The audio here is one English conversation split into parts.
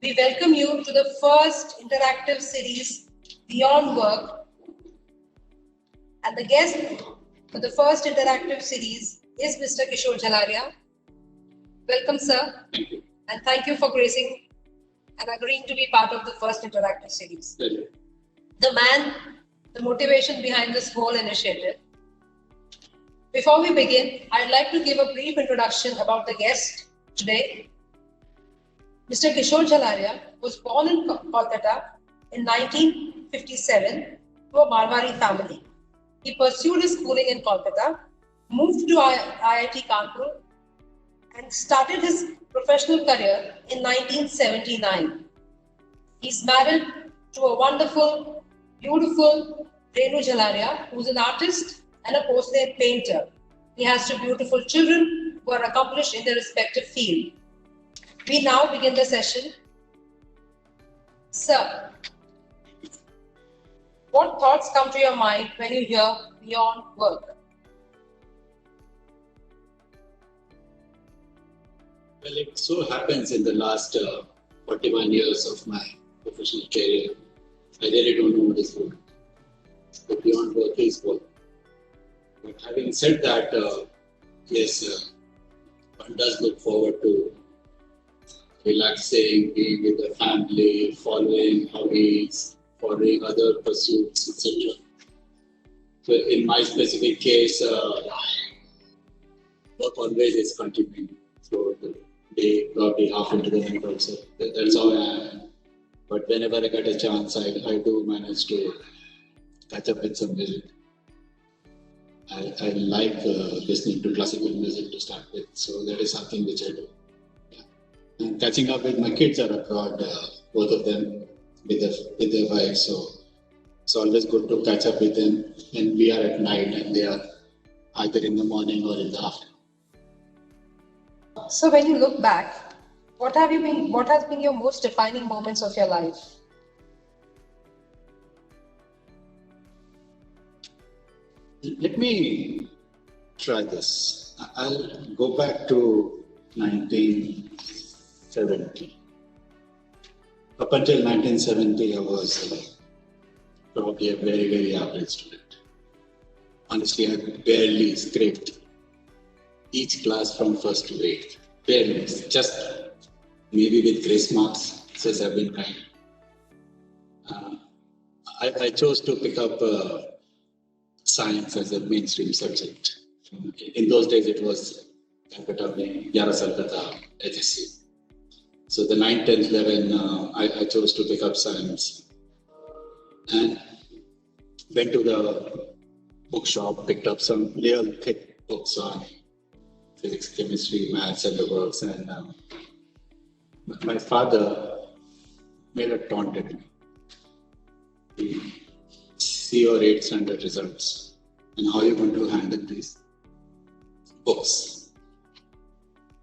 we welcome you to the first interactive series, Beyond Work. And the guest for the first interactive series is Mr. Kishore Jhalaria. Welcome, sir. Thank you. And thank you for gracing and agreeing to be part of the first interactive series. Pleasure. The man, the motivation behind this whole initiative. Before we begin, I'd like to give a brief introduction about the guest today. Mr. Kishore Jhalaria was born in Kolkata in 1957 to a Marwari family. He pursued his schooling in Kolkata, moved to IIT Kanpur, and started his professional career in 1979. He's married to a wonderful, beautiful Renu Jhalaria, who's an artist and a porcelain painter. He has two beautiful children who are accomplished in their respective field. We now begin the session. Sir, what thoughts come to your mind when you hear Beyond Work? Well, it so happens in the last 41 years of my professional career, I really don't know what is work. But Beyond Work is work. But having said that, yes, one does look forward to relaxing, being with the family, following hobbies, following other pursuits, etc. So in my specific case, work always is continuing throughout the day, probably half into the night also. That's how I am. But whenever I get a chance, I do manage to catch up with some music. I like listening to classical music to start with, so that is something which I do. Yeah. And catching up with my kids are abroad, both of them with their wives, so it's always good to catch up with them. And we are at night, and they are either in the morning or in the afternoon. So when you look back, what has been your most defining moments of your life? Let me try this. I'll go back to 1970. Up until 1970, I was probably a very, very average student. Honestly, I barely scraped each class from first to eighth. Barely. Just maybe with grace marks, since I've been kind. I chose to pick up science as a mainstream subject. In those days, it was Calcutta, 11 Calcutta, HSC. So the 9th, 10th, 11, I chose to pick up science and went to the bookshop, picked up some real thick books on physics, chemistry, maths, and the works. And my father made a taunt at me. See your 8th standard results and how you're going to handle these books.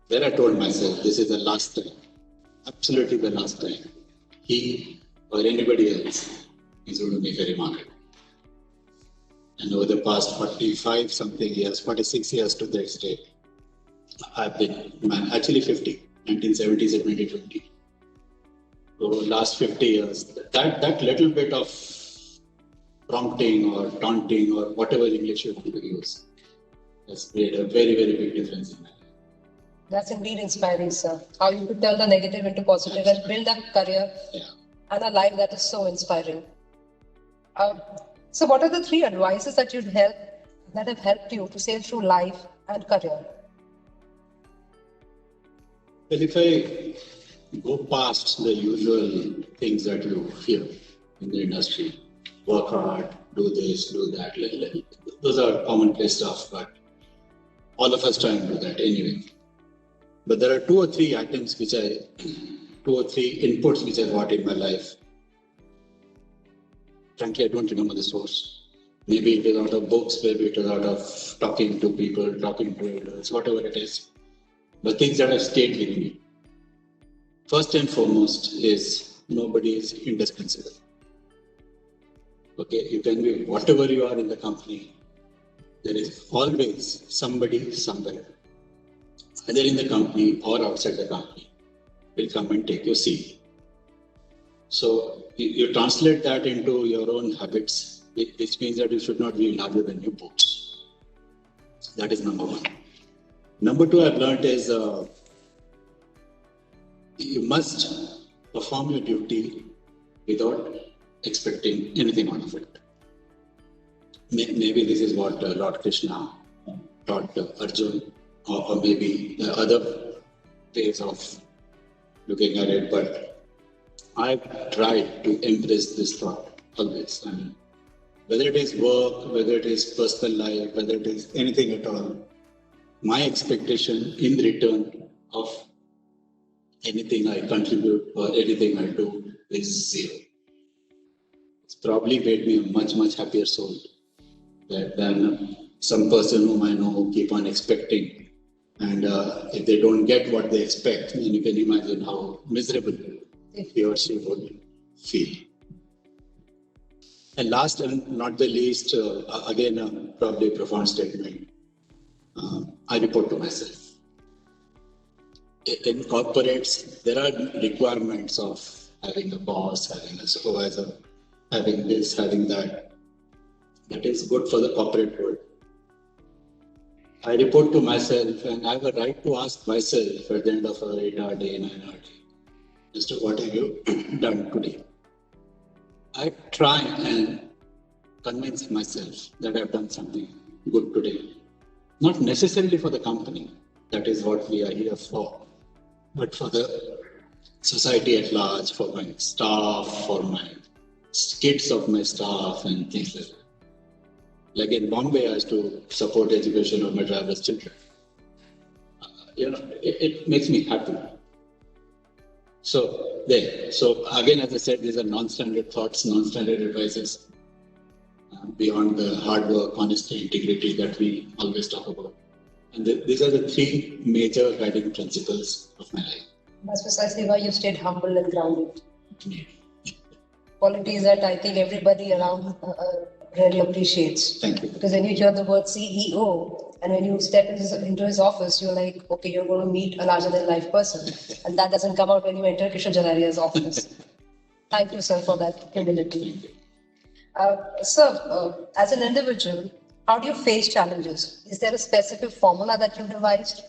Then I told myself, this is the last time, absolutely the last time he or anybody else is going to make a remark. And over the past 46 years to the extent, I've been, actually 50, 1970s and 2020. So last 50 years, that little bit of prompting or taunting or whatever English you want to use has made a very, very big difference in my life. That's indeed inspiring, sir. How you could turn the negative into positive and build a career and a life that is so inspiring. So what are the 3 advices that have helped you to sail through life and career? Well, if I go past the usual things that you hear in the industry, work hard, do this, do that, those are commonplace stuff, but all of us try and do that anyway. But there are 2 or 3 items 2 or 3 inputs which I got in my life. Frankly, I don't remember the source. Maybe it is out of books, maybe it is out of talking to people, talking to elders, whatever it is. But things that have stayed with me. First and foremost is nobody is indispensable. Okay, you can be whatever you are in the company. There is always somebody somewhere, either in the company or outside the company, will come and take your seat. So you translate that into your own habits, which means that you should not be larger than your boots. That is number one. Number two I've learned is you must perform your duty without expecting anything out of it. Maybe this is what Lord Krishna taught Arjun, or maybe the other ways of looking at it, but I've tried to embrace this thought always. I mean, whether it is work, whether it is personal life, whether it is anything at all, my expectation in return of anything I contribute or anything I do is zero. It's probably made me a much, much happier soul than some person whom I know who keep on expecting. And if they don't get what they expect, then you can imagine how miserable he or she would feel. And last and not the least, again, probably a profound statement, I report to myself. In corporates, there are requirements of having a boss, having a supervisor, having this, having that. That is good for the corporate world. I report to myself, and I have a right to ask myself at the end of an 8-hour day, 9-hour day, as to what have you done today. I try and convince myself that I've done something good today. Not necessarily for the company, that is what we are here for, but for the society at large, for my staff, for my kids of my staff and things like that. Like in Bombay, I used to support education of my driver's children. It makes me happy. So there. So again, as I said, these are non-standard thoughts, non-standard advices beyond the hard work, honesty, integrity that we always talk about. And these are the three major guiding principles of my life. That's precisely why you stayed humble and grounded. Qualities that I think everybody around really appreciates. Thank you. Because when you hear the word CEO and when you step into his office, you're like, okay, you're going to meet a larger than life person. And that doesn't come out when you enter Kishore Jalaria's office. Thank you, sir, for that humility. Sir, as an individual, how do you face challenges? Is there a specific formula that you devised,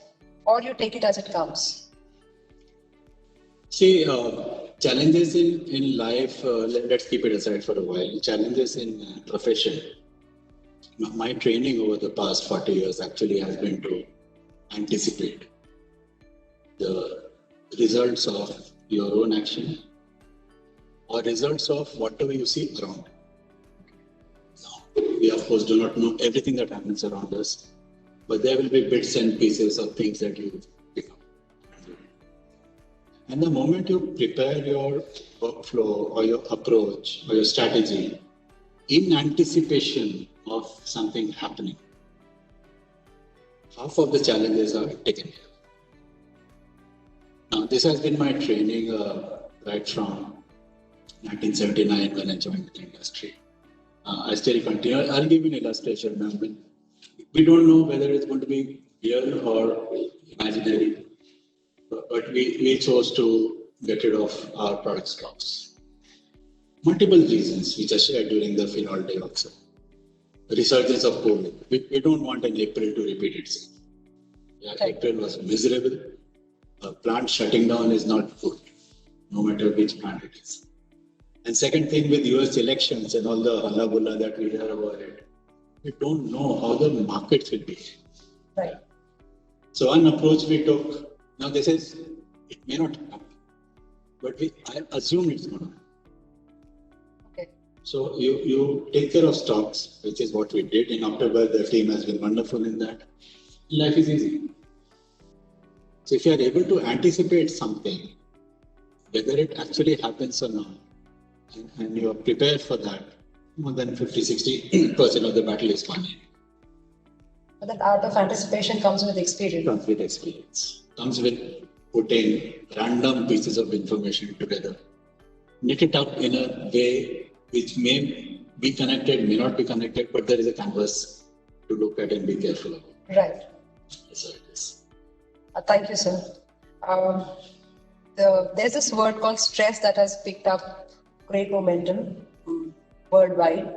or you take it as it comes? See, challenges in life, let's keep it aside for a while. Challenges in profession. My training over the past 40 years actually has been to anticipate the results of your own action or results of whatever you see around. Now, we of course do not know everything that happens around us, but there will be bits and pieces of things that you pick up. And the moment you prepare your workflow or your approach or your strategy in anticipation of something happening, half of the challenges are taken care of. Now, this has been my training right from 1979 when I joined the industry. I still continue. I'll give you an illustration. I mean, we don't know whether it's going to be real or imaginary, but we chose to get rid of our product stocks. Multiple reasons which I shared during the Phenol Day also. The resurgence of COVID. We don't want an April to repeat itself. Yeah, April was miserable. A plant shutting down is not good, no matter which plant it is. And second thing, with US elections and all the hullabulla that we hear about it, we don't know how the markets will be. Right. So one approach we took, now this is, it may not happen, but I assume it's going to happen. Okay. So you take care of stocks, which is what we did. In October, the team has been wonderful in that. Life is easy. So if you are able to anticipate something, whether it actually happens or not, and you are prepared for that, more than 50-60% of the battle is won. But that art of anticipation comes with experience. Comes with experience. Comes with putting random pieces of information together. Knit it up in a way which may be connected, may not be connected, but there is a canvas to look at and be careful about. Right. That's how it is. Thank you, sir. There's this word called stress that has picked up great momentum worldwide.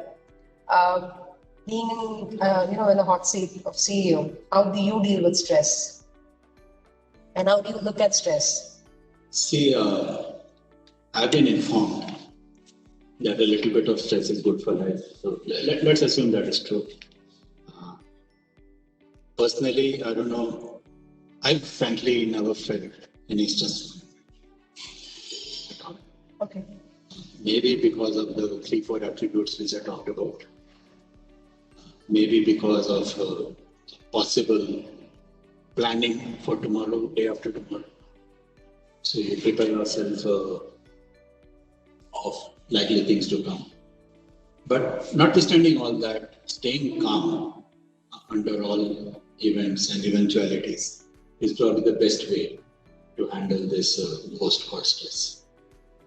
Being in, in the hot seat of CEO, how do you deal with stress? And how do you look at stress? See, I've been informed that a little bit of stress is good for life. So let's assume that is true. Personally, I don't know. I've frankly never felt any stress. Okay. Maybe because of the 3-4 attributes which I talked about. Maybe because of possible planning for tomorrow, day after tomorrow. So you prepare yourself of likely things to come. But notwithstanding all that, staying calm under all events and eventualities is probably the best way to handle this post-court stress.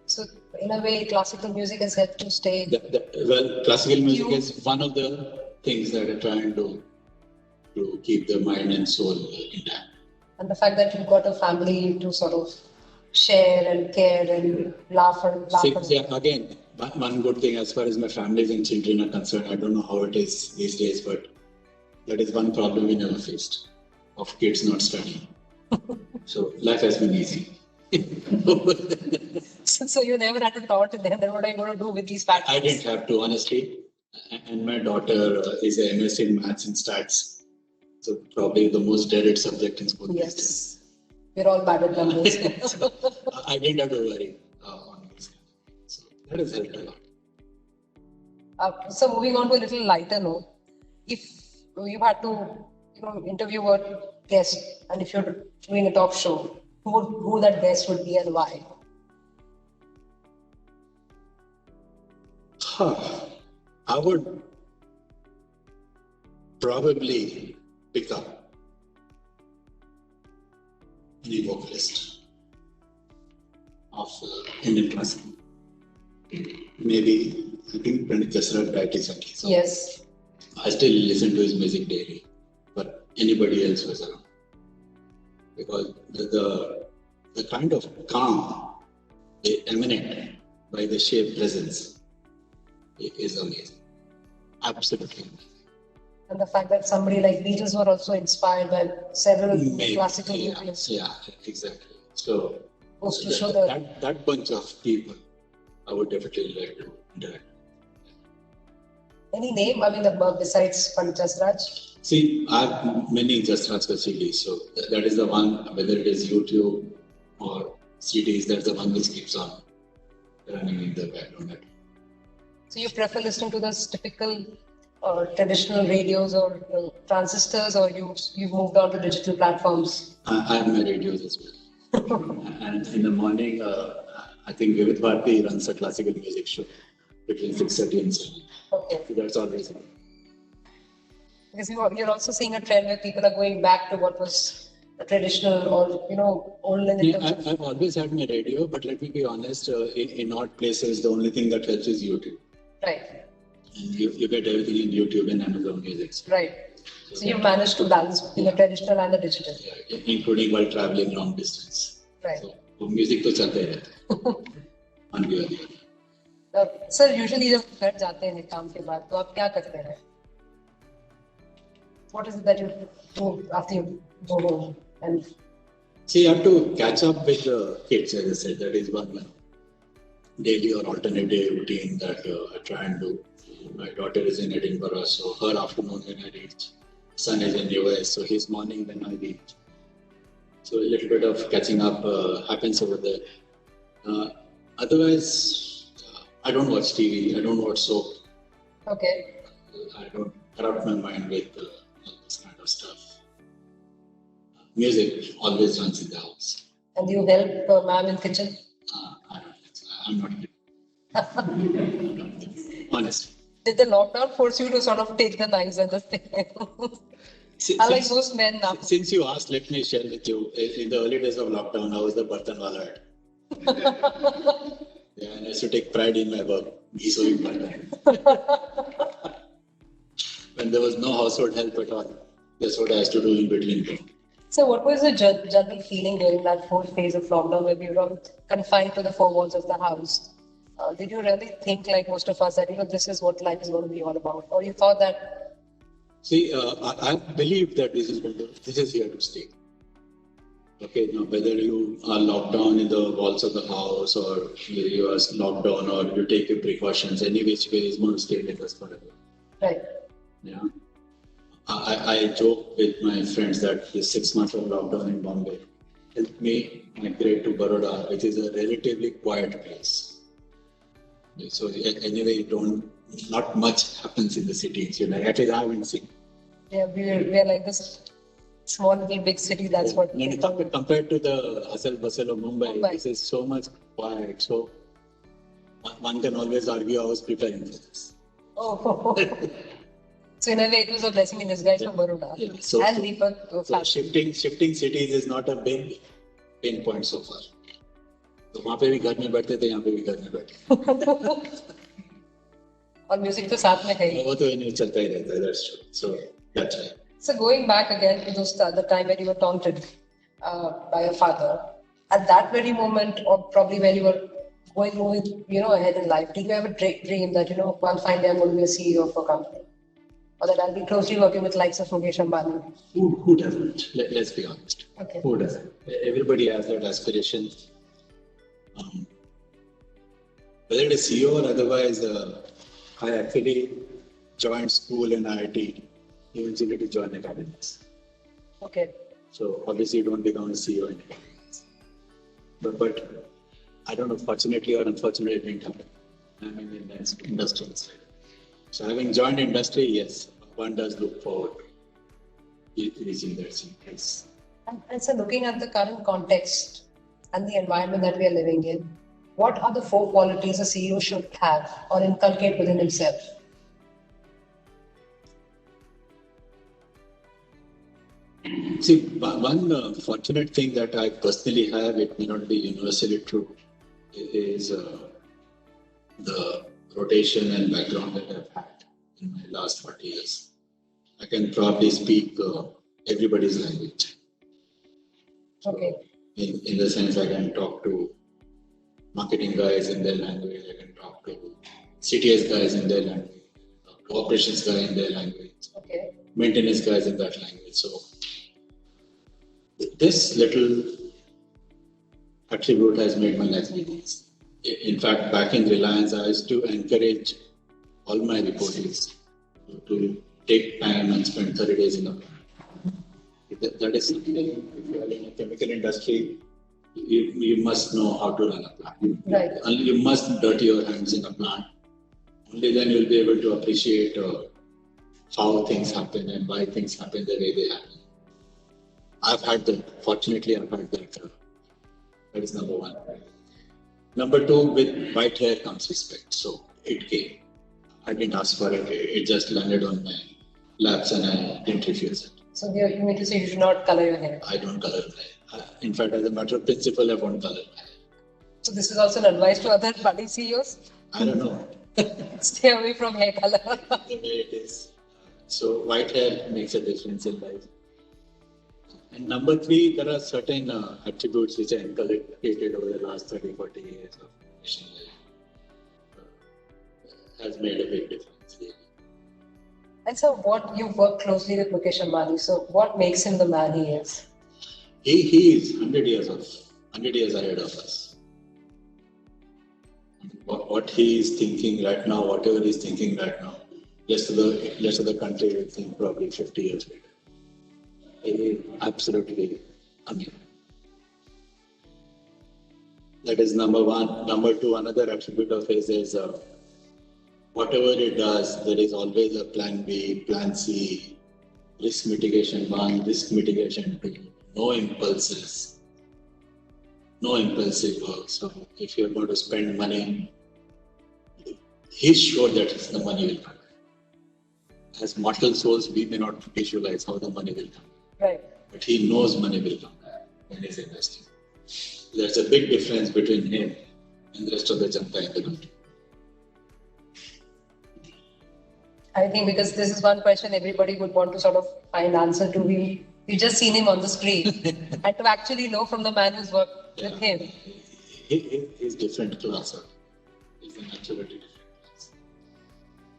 So, in a way, classical music has helped to stay. Well, classical music is one of the things that I try and do to keep the mind and soul intact. And the fact that you've got a family to sort of share and care and laugh. Again, one good thing as far as my families and children are concerned, I don't know how it is these days, but that is one problem we never faced, of kids not studying. So life has been easy. So you never had to talk to them, then what are you going to do with these patterns? I didn't have to, honestly. And my daughter is a MS in maths and stats. So probably the most dreaded subject in school. Yes. We're all bad at numbers. So, I didn't have to worry on this. So that has helped a lot. So moving on to a little lighter note, if you had to interview a guest and if you're doing a talk show, who that guest would be and why? I would probably pick up any vocalist of Indian classical. Maybe, I think Pandit Jasraj died recently. So yes. I still listen to his music daily, but anybody else was around. Because the kind of calm they emanate by the sheer presence is amazing. Absolutely amazing. And the fact that somebody like Beatles were also inspired by several classical vocalists. Yeah, exactly. So goes to show that bunch of people, I would definitely like to interact. Any name? I mean, besides Pandit Jasraj? See, I have many Jasraj CDs, so that is the one, whether it is YouTube or CDs, that's the one which keeps on running in the background. So you prefer listening to those typical traditional radios or transistors, or you've moved on to digital platforms? I have my radios as well. And in the morning, I think Vivid Bharati runs a classical music show between 6:30 and 7. Okay. So that's always on. Because you're also seeing a trend where people are going back to what was traditional or old. Yeah, I've always had my radio, but let me be honest, in odd places, the only thing that helps is YouTube. Right. And you get everything in YouTube and Amazon Music. Right. So you've managed to balance between the traditional and the digital. Yeah, including while traveling long distance. Right. So music to चलते रहता है. One way or the other. Sir usually जब घर जाते हैं काम के बाद तो आप क्या करते हैं? What is it that you do after you go home? And see, you have to catch up with the kids, as I said. That is one daily or alternate day routine that I try and do. My daughter is in Edinburgh, so her afternoon when I reach. Son is in US, so his morning when I reach. So a little bit of catching up happens over there. Otherwise, I don't watch TV. I don't watch soap. Okay. I don't corrupt my mind with all this kind of stuff. Music always runs in the house. And you help ma'am in kitchen? I don't think so. I'm not good. Honestly. Did the lockdown force you to sort of take the knives and the thing? I like most men now. Since you asked, let me share with you. In the early days of lockdown, I was the Bartan Wala. Yeah, and I used to take pride in my work. When there was no household help at all, that's what I used to do in between. So what was the general feeling during that whole phase of lockdown where we were confined to the four walls of the house? Did you really think like most of us that this is what life is going to be all about, or you thought that? See, I believe that this is here to stay. Okay, now whether you are locked down in the walls of the house, or you are locked down, or you take your precautions, any which way is going to stay with us forever. Right. Yeah. I joke with my friends that the 6 months of lockdown in Bombay helped me migrate to Baroda, which is a relatively quiet place. So anyway, not much happens in the cities. At least I haven't seen. Yeah, we are like this small little big city. That's what. Compared to the hustle bustle of Mumbai, this is so much quiet. So one can always argue I was preparing for this. Oh. So in a way, it was a blessing in disguise for Baroda. Yeah. So, and Deepak. So shifting cities is not a big pain point so far. तो वहाँ पे भी घर में बैठते थे, यहाँ पे भी घर में बैठे. और म्यूजिक तो साथ में है ही. वो तो इन्हें चलता ही रहता है. That's true. So that's right. So going back again to the time when you were taunted by your father, at that very moment, or probably when you were going ahead in life, did you ever dream that one fine day I'm going to be a CEO of a company, or that I'll be closely working with likes of Mukesh Ambani? Who doesn't? Let's be honest. Okay. Who doesn't? Everybody has that aspiration. Whether it is CEO or otherwise, I actually joined school in IIT, eventually to join academics. Okay. So obviously you don't become a CEO in academics. But I don't know, fortunately or unfortunately, it didn't happen. I'm in the industrial side. So having joined industry, yes, one does look forward to reaching that same place. And so looking at the current context and the environment that we are living in, what are the 4 qualities a CEO should have or inculcate within himself? See, one fortunate thing that I personally have, it may not be universally true, is the rotation and background that I've had in my last 40 years. I can probably speak everybody's language. Okay. In the sense, I can talk to marketing guys in their language, I can talk to CTS guys in their language, operations guy in their language, okay, maintenance guys in that language. So this little attribute has made my life easy. In fact, back in Reliance, I used to encourage all my reportees to take time and spend 30 days in a plant. That is something, if you are in a chemical industry, you must know how to run a plant. Right. You must dirty your hands in a plant. Only then you'll be able to appreciate how things happen and why things happen the way they happen. I've had that. Fortunately, I've had that. That is number one. Number two, with white hair comes respect. So it came. I didn't ask for it. It just landed on my laps and I didn't refuse it. So you mean to say you should not color your hair? I don't color my hair. In fact, as a matter of principle, I won't color my hair. So this is also an advice to other budding CEOs? I don't know. Stay away from hair color. The way it is. So white hair makes a difference in life. And number three, there are certain attributes which I inculcated over the last 30, 40 years of professional life. Has made a big difference, really. And so you work closely with Mukesh Ambani, so what makes him the man he is? He is 100 years ahead of us. What he is thinking right now, whatever he's thinking right now, rest of the country will think probably 50 years later. Absolutely amazing. That is number one. Number two, another attribute of his is whatever it does, there is always a plan B, plan C, risk mitigation one, risk mitigation two, no impulses, no impulsive work. So if you're going to spend money, he's sure that the money will come. As mortal souls, we may not visualize how the money will come. Right. But he knows money will come back when he's investing. There's a big difference between him and the rest of the Janta in the country. I think because this is one question everybody would want to sort of find answer to. We've just seen him on the screen. And to actually know from the man who's worked with him. He's different class. an absolutely different class.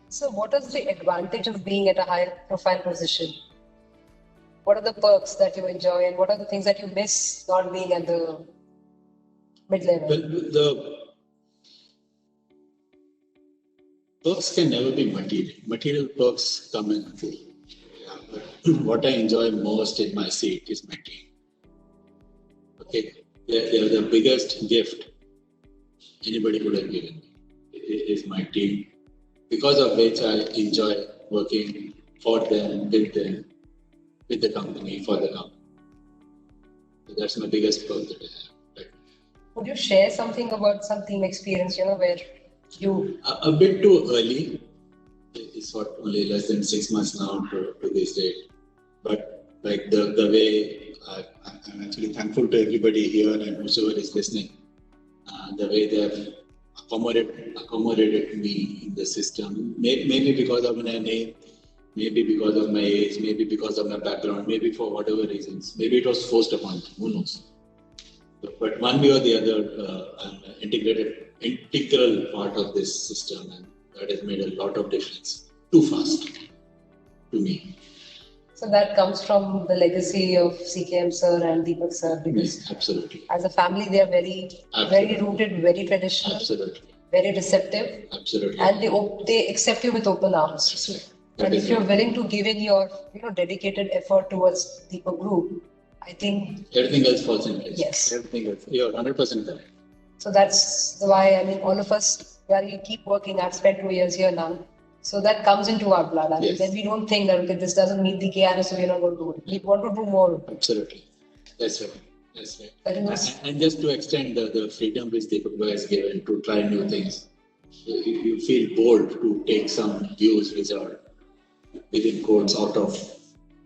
So, what is the advantage of being at a high-profile position? What are the perks that you enjoy, and what are the things that you miss not being at the mid-level? Well, the perks can never be material. Material perks come and go. Yeah, but what I enjoy most in my seat is my team. Okay, they're the biggest gift anybody could have given me. Is my team, because of which I enjoy working for them, with the company, for the company. So that's my biggest perk that I have. Right? Would you share something about some team experience, where you... A bit too early. It's what, only less than 6 months now to this date. But like the way I'm actually thankful to everybody here and whoever is listening, the way they have accommodated me in the system. Maybe because of my name, maybe because of my age, maybe because of my background, maybe for whatever reasons. Maybe it was forced upon me, who knows. But one way or the other, I'm an integral part of this system, and that has made a lot of difference. Too fast to me. So that comes from the legacy of CKM sir and Deepak sir, because Yes, absolutely. As a family, they are very rooted, very traditional, absolutely, very receptive, absolutely, and they accept you with open arms. Absolutely. And if you're willing to give in your dedicated effort towards Deepak Group, I think everything else falls in place. Yes. Everything else. You're 100% correct. So that's why, all of us, we keep working. I've spent 2 years here now. So that comes into our blood. Yes. Then we don't think that, okay, this doesn't meet the KRS, so we're not going to do it. We want to do more. Absolutely. That's right. That's right. That and just to extend the freedom which Deepak Bhai has given to try new things, you feel bold to take some views which are within quotes out of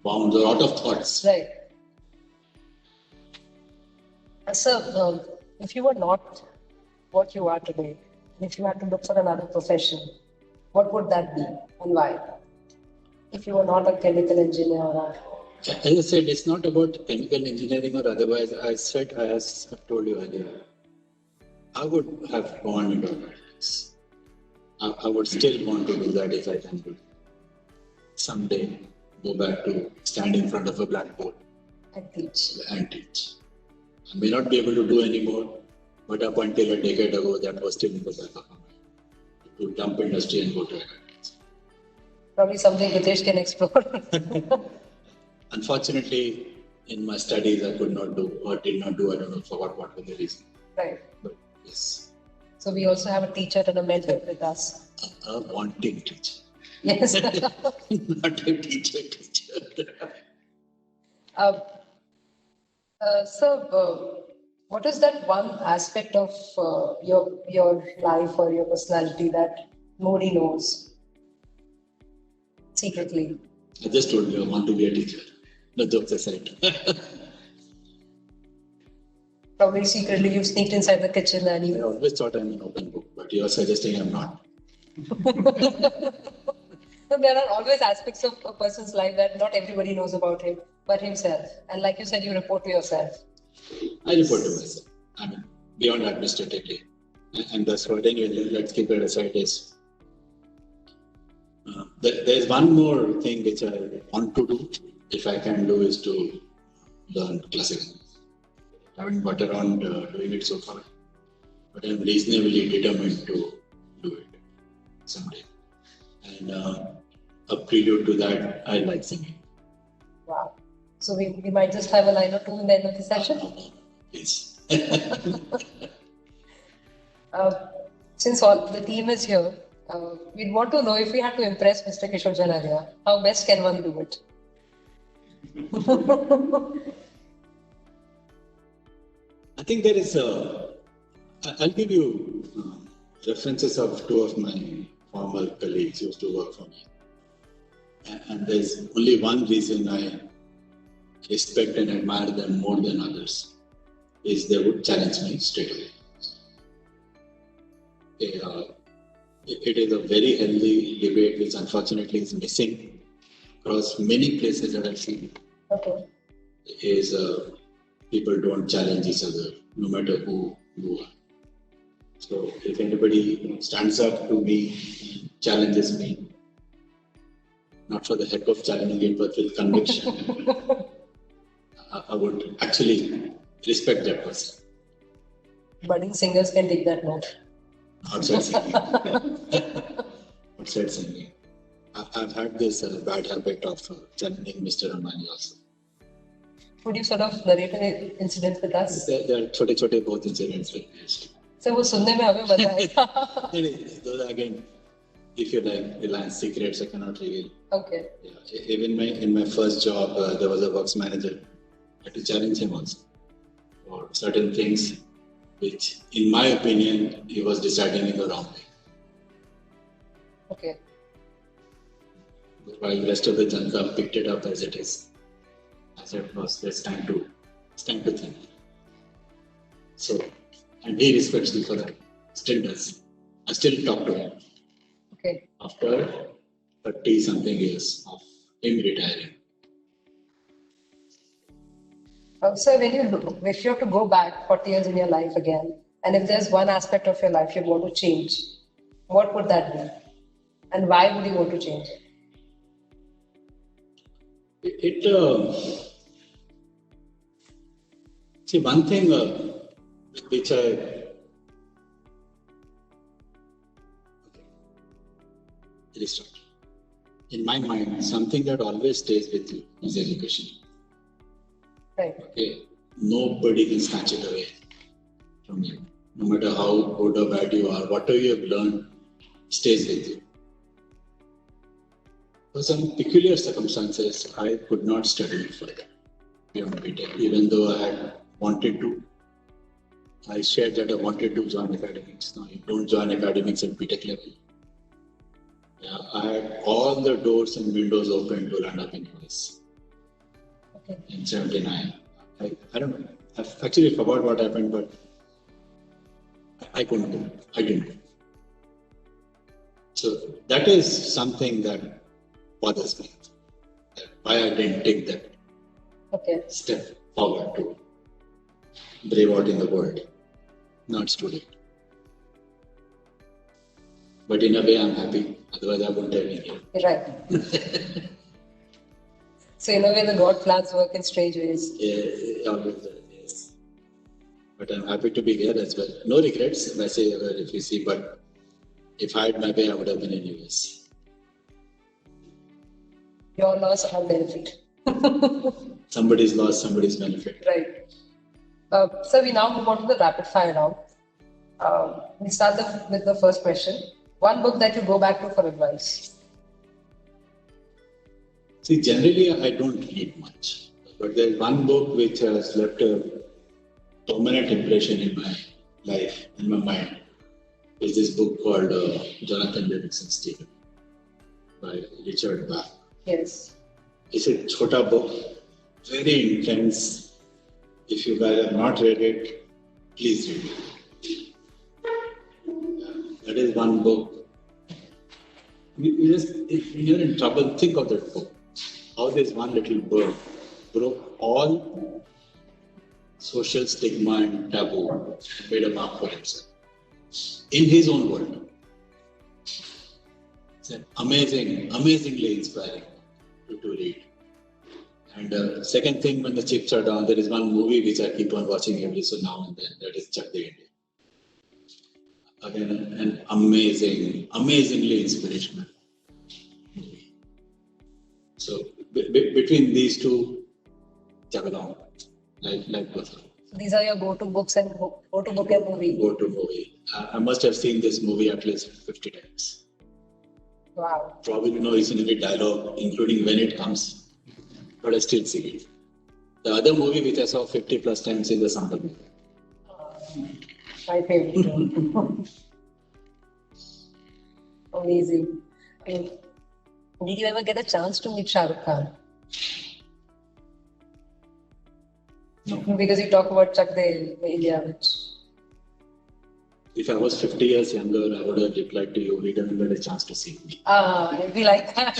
bounds or out of thoughts. Right. So, if you were not what you are today, if you had to look for another profession, what would that be and why? If you were not a chemical engineer or... As I said, it's not about chemical engineering or otherwise. As I've told you earlier, I would have gone into analytics. I would still want to do that if I can do it. Someday, go back to stand in front of a blackboard and teach. I may not be able to do anymore, but up until a decade ago, that was still in the back of my mind. To dump industry and go to analytics. Probably something Hitesh can explore. Unfortunately, in my studies, I could not do or did not do. I don't know for what was the reason. Right. But yes. So we also have a teacher and a mentor with us. A wanting teacher. Yes. Not a teacher. So, what is that one aspect of your life or your personality that nobody knows secretly? I just told you I want to be a teacher. No jokes aside. Probably secretly you sneaked inside the kitchen and I always thought I'm an open book, but you're suggesting I'm not. So there are always aspects of a person's life that not everybody knows about him, but himself. And like you said, you report to yourself. I report to myself. Beyond administratively. And that's what anyway, let's keep it aside is. There's one more thing which I want to do, if I can do, is to learn classical. I haven't got around doing it so far, but I'm reasonably determined to do it someday. And a prelude to that, I like singing. Wow. So we might just have a line or two in the end of the session? Please. Since all the team is here, we'd want to know, if we had to impress Mr. Kishore Janaria, how best can one do it? I think there is I'll give you references of two of my former colleagues who used to work for me. And there's only one reason I respect and admire them more than others, is they would challenge me straight away. It is a very healthy debate which unfortunately is missing across many places that I've seen. Okay. Is people don't challenge each other, no matter who you are. So if anybody stands up to me, challenges me, not for the heck of challenging it, but with conviction, I would actually respect that person. Budding singers can take that note. Outside singing. Outside singing. I've had this bad habit of challenging Mr. Ambani also. Would you sort of narrate an incident with us? There are छोटे both incidents with me. So वो सुनने में हमें बताएगा. Those are again, if you like, Reliance secrets I cannot reveal. Okay. Yeah. Even in my first job, there was a works manager. I had to challenge him also for certain things, which, in my opinion, he was deciding in the wrong way. Okay. But while the rest of the janka picked it up as it is, I said, "Boss, it's time to think." So, and he respects me for that. Still does. I still talk to him. Okay. After 30 something years of him retiring. So if you have to go back 40 years in your life again, and if there's one aspect of your life you want to change, what would that be? And why would you want to change? See, one thing which restart. In my mind, something that always stays with you is education. Right. Okay. Nobody can snatch it away from you. No matter how good or bad you are, whatever you have learned stays with you. For some peculiar circumstances, I could not study further beyond BTech, even though I had wanted to. I shared that I wanted to join academics. No, you don't join academics at BTech level. Yeah, I had all the doors and windows open to land up in US. Okay. In 79. I don't know. I actually forgot what happened, but I couldn't do it. I didn't do it. So that is something that bothers me. Why I didn't take that step forward to brave out in the world. Not student. But in a way, I'm happy. Otherwise, I wouldn't have been here. Right. So in a way, the God plans work in strange ways. Yeah, always does, yes. But I'm happy to be here as well. No regrets, if you see, but if I had my way, I would have been in US. Your loss, our benefit. Somebody's loss, somebody's benefit. Right. So we now move on to the rapid fire round. We start with the first question. One book that you go back to for advice. See, generally, I don't read much, but there's one book which has left a permanent impression in my life, in my mind. It's this book called Jonathan Livingston Stephen by Richard Bach. Yes. It's a chota book, very intense. If you guys have not read it, please read it. That is one book. If you're in trouble, think of that book. How this one little bird broke all social stigma and taboo and made a mark for himself in his own world. It's an amazingly inspiring to read. And second thing, when the chips are down, there is one movie which I keep on watching every so now and then. That is Chak De India. Again, an amazingly inspirational movie. So between these two, Chagadam, like both. These are your go-to books and go-to book and movie. Go-to movie. I must have seen this movie at least 50 times. Wow. Probably know each and every dialogue, including when it comes, but I still see it. The other movie which I saw 50 plus times is The Sandal Movie. My favorite. Amazing. Did you ever get a chance to meet Shah Rukh Khan? No. Because you talk about Chak De India, which... If I was 50 years younger, I would have replied to you, he doesn't get a chance to see me. I'd be like that.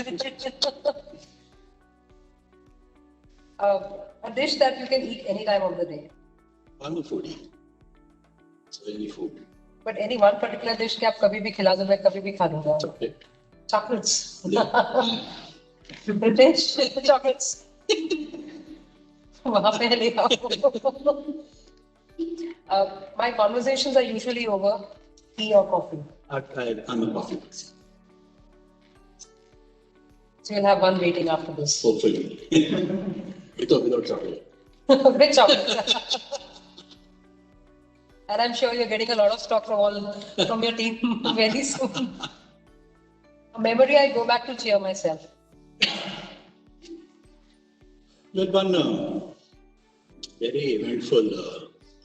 A dish that you can eat any time of the day. I'm a foodie. So any food. But any one particular dish कि आप कभी भी खिला दो मैं कभी भी खा लूँगा. Chocolate. Chocolates. Yeah. British chocolates. वहाँ पे ले आओ. My conversations are usually over tea or coffee. I'm a coffee person. So you'll have one waiting after this. Hopefully. Without chocolate. With chocolate. And I'm sure you're getting a lot of stock from your team very soon. A memory I go back to cheer myself. Well, one very eventful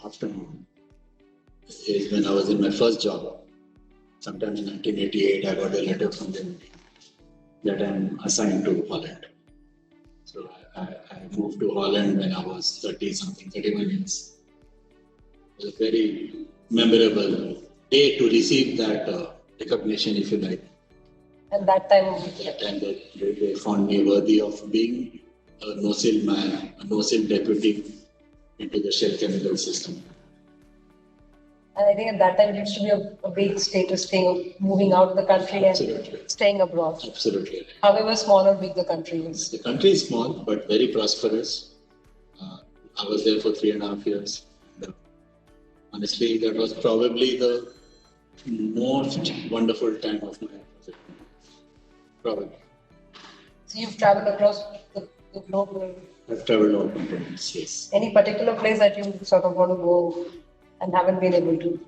afternoon is when I was in my first job. Sometime in 1988, I got a letter from them that I'm assigned to Holland. So I moved to Holland when I was 31 years. It was a very memorable day to receive that recognition, if you like. And that time, At that time, they found me worthy of being a no-seal man, a no-seal deputy into the Shell chemical system. and I think at that time it used to be a big status thing, moving out of the country Absolutely. and staying abroad. Absolutely. However small or big the country is. The country is small but very prosperous. I was there for 3.5 years. And, honestly, that was probably the most wonderful time of my life. Probably. So you've traveled across the globe. I've traveled all continents, yes. Any particular place that you sort of want to go and haven't been able to?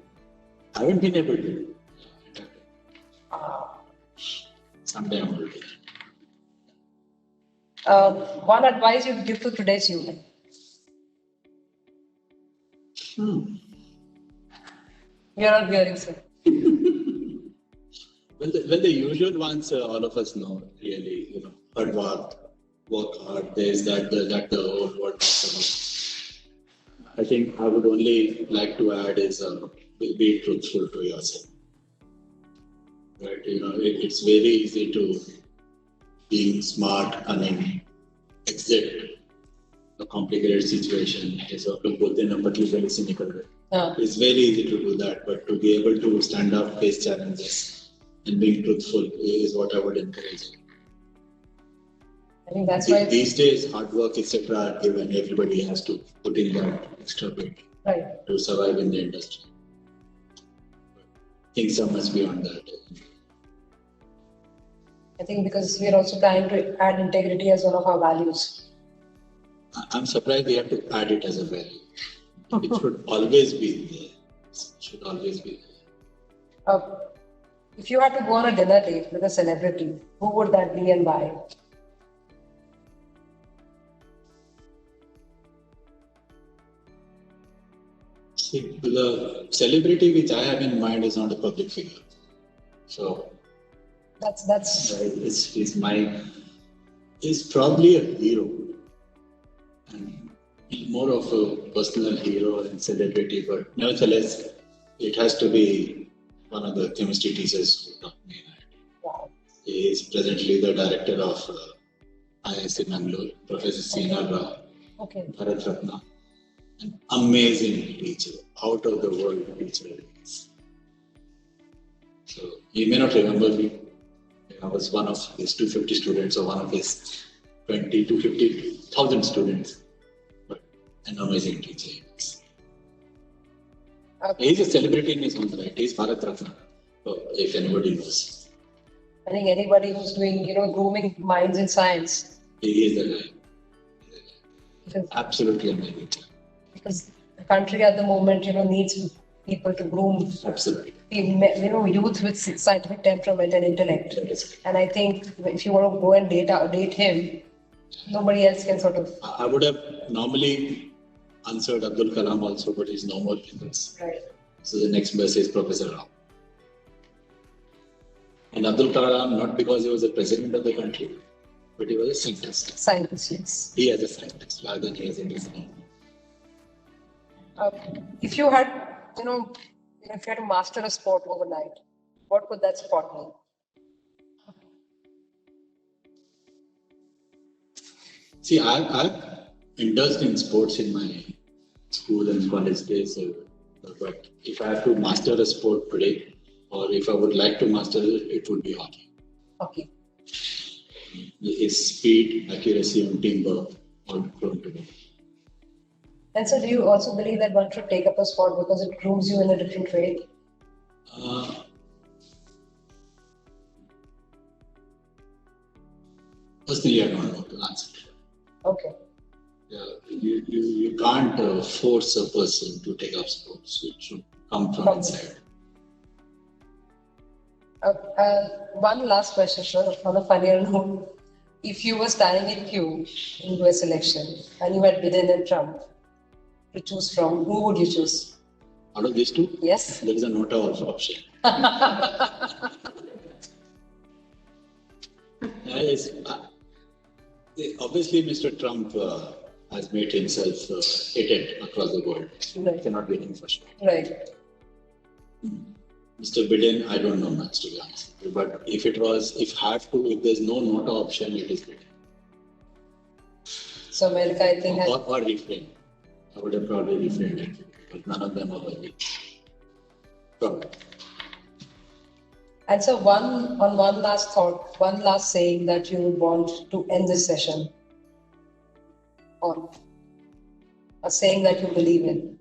I haven't been able to. Ah. Someday I will do One advice you'd give to today's youth? You're not hearing, sir. Well, the usual ones all of us know, really, hard work hard, there's that the whole world talks about. I think I would only like to add is be truthful to yourself. Right? It's very easy to being smart and exit a complicated situation. It's both in a particularly cynical way. It's very easy to do that, but to be able to stand up, face challenges, and being truthful is what I would encourage. I think that's why these days hard work, etc., are given. Everybody has to put in that extra bit to survive in the industry. Things are much beyond that. I think because we are also trying to add integrity as one of our values. I'm surprised we have to add it as a value. It should always be there. It should always be there. If you had to go on a dinner date with a celebrity, who would that be and why? See, the celebrity which I have in mind is not a public figure. So that's is probably a hero. And more of a personal hero and celebrity, but nevertheless, it has to be one of the chemistry teachers who taught me that. Wow. He is presently the director of IISc Bangalore, Professor C.N.R. Rao, Bharat Ratna. An amazing teacher, out of the world teacher. So he may not remember me. I was one of his 250 students or one of his 20 to 50,000 students. But an amazing teacher. He's a celebrity in his own right. He's Bharat Ratna, if anybody knows. I think anybody who's doing, grooming minds in science. He is the guy. Absolutely amazing. Because the country at the moment, needs people to groom. Absolutely. Youth with scientific temperament and intellect. And I think if you want to go and date him, nobody else can sort of. I would have normally answered Abdul Kalam also, but he's no more with us. Right. So the next best is Professor Rao. And Abdul Kalam, not because he was the president of the country, but he was a scientist. Scientist, yes. He as a scientist, rather than he as a designer. If you had, if you had to master a sport overnight, what would that sport be? See, I've indulged in sports in my school and college days. So But if I have to master a sport today, or if I would like to master it, it would be hockey. Okay. His speed, accuracy, and teamwork all thrown together. And so, do you also believe that one should take up a sport because it grooms you in a different way? Personally, I don't know to answer. Okay. Yeah, you can't force a person to take up sports. It should come from inside. One last question, sir, on a funnier note. If you were standing in queue in US election and you had Biden and Trump to choose from, who would you choose? Out of these two? Yes. There is a nota also option. Yes, obviously, Mr. Trump has made himself hated across the world. Right. Cannot win him for sure. Right. Mr. Biden, I don't know much to be honest. But if there's no nota option, it is Biden. So America, I think, Or refrain. I would have probably refrained it, but none of them are worthy. Probably. And so one last thought, one last saying that you would want to end this session on, a saying that you believe in.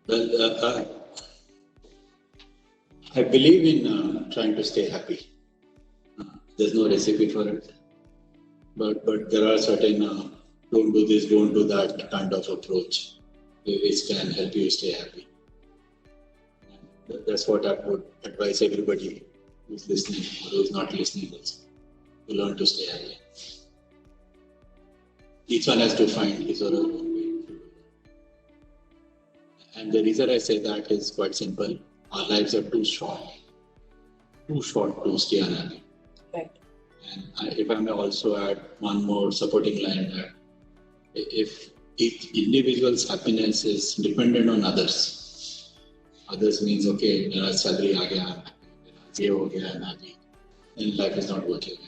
Well, I believe in trying to stay happy. There's no recipe for it, but there are certain don't do this, don't do that kind of approach which can help you stay happy. That's what I would advise everybody who's listening or who's not listening also, to learn to stay happy. Each one has to find his or her own way. And the reason I say that is quite simple. Our lives are too short to stay unhappy. Right. And if I may also add one more supporting line, that if individual's happiness is dependent on others means, okay, मेरा salary आ गया, ये हो गया, I'm happy, then life is not working.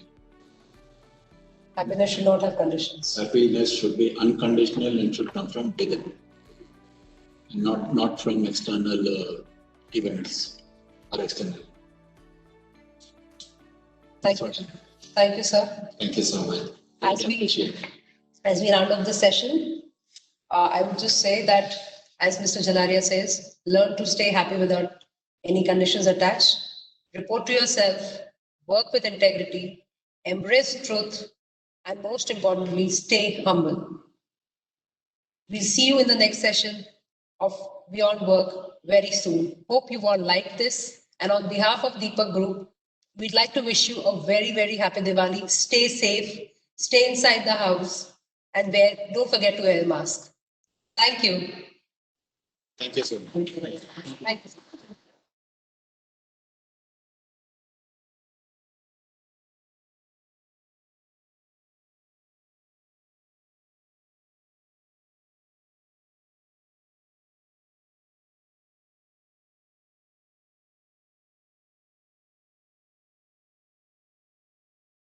Happiness should not have conditions. Happiness should be unconditional and should come from within, and not from external events or external. Thank you. Thank you, sir. Thank you so much. As we round up the session, I would just say that, as Mr. Janaria says, learn to stay happy without any conditions attached. Report to yourself, work with integrity, embrace truth, and most importantly, stay humble. We'll see you in the next session of Beyond Work very soon. Hope you all like this. And on behalf of Deepak Group, we'd like to wish you a very, very happy Diwali. Stay safe, stay inside the house, and don't forget to wear a mask. Thank you. Thank you so much. Thank you.